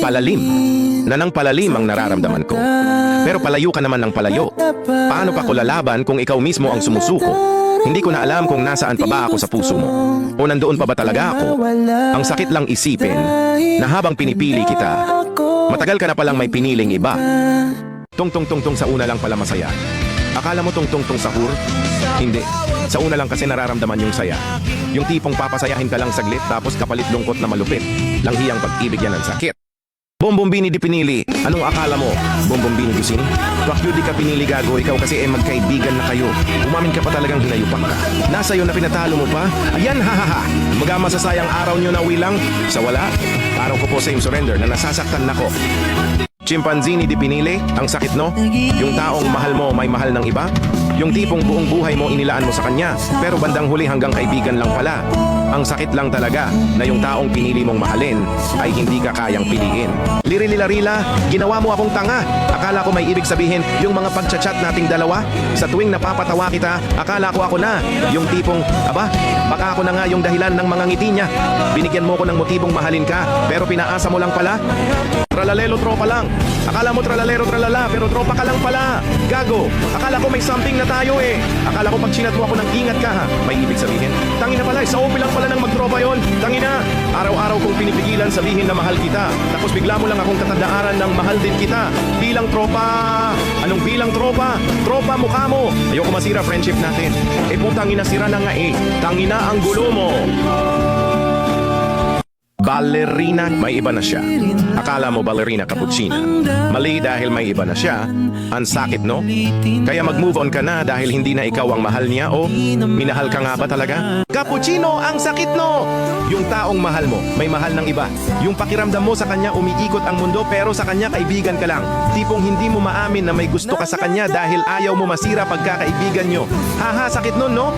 palalim. Na nang palalim ang nararamdaman ko. Pero palayo ka naman ng palayo. Paano pa ko lalaban kung ikaw mismo ang sumusuko? Hindi ko na alam kung nasaan pa ba ako sa puso mo. O nandoon pa ba talaga ako? Ang sakit lang isipin na habang pinipili kita, matagal ka na palang may piniling iba. Tungtong-tungtong sa una lang pala masaya. Akala mo tungtong-tong sahur? Hindi. Sa una lang kasi nararamdaman yung saya. Yung tipong papasayahin ka lang saglit tapos kapalit lungkot na malupit. Langhiyang pag-ibig yan ang sakit. Bombombini di pinili. Anong akala mo? Bombombini Dusin? Bakyo di ka pinili gago, ikaw kasi magkaibigan na kayo. Umamin ka pa talagang hinayupak ka. Nasa iyo na pinatalo mo pa? Ayan, hahaha. Maga masasayang araw nyo na wilang. Sa wala, araw ko po same surrender na nasasaktan nako. Chimpanzini di pinili? Ang sakit no? Yung taong mahal mo may mahal ng iba? Yung tipong buong buhay mo inilaan mo sa kanya, pero bandang huli hanggang kaibigan lang pala. Ang sakit lang talaga na yung taong pinili mong mahalin ay hindi ka kayang piliin. Lirililarila, ginawa mo akong tanga. Akala ko may ibig sabihin yung mga pagchat-chat nating dalawa. Sa tuwing napapatawa kita, akala ko ako na. Yung tipong, aba, baka ako na nga yung dahilan ng mga ngiti niya. Binigyan mo ko ng motibong mahalin ka, pero pinaasa mo lang pala. Tralalelo tropa lang. Akala mo tralalero tralala, pero tropa ka lang pala. Gago, akala ko may something na tayo eh. Akala ko pag chinat mo ako ng ingat ka ha. May ibig sabihin, tangina pala, sa OP lang pala nang magtropa yon. Tangina, araw-araw kong pinipigilan sabihin na mahal kita. Tapos bigla mo lang akong katandaaran ng mahal din kita. Bilang tropa. Anong bilang tropa? Tropa mukha mo. Ayoko masira friendship natin. Eh putang ina, sira na nga eh. Tangina ang gulo mo. Ballerina, may iba na siya. Akala mo ballerina cappuccina. Mali dahil may iba na siya. Ang sakit no? Kaya mag-move on ka na dahil hindi na ikaw ang mahal niya o minahal ka nga ba talaga? Cappuccino, ang sakit no! Yung taong mahal mo, may mahal ng iba. Yung pakiramdam mo sa kanya umiikot ang mundo pero sa kanya kaibigan ka lang. Tipong hindi mo maamin na may gusto ka sa kanya dahil ayaw mo masira pagkakaibigan nyo. Haha, sakit nun no?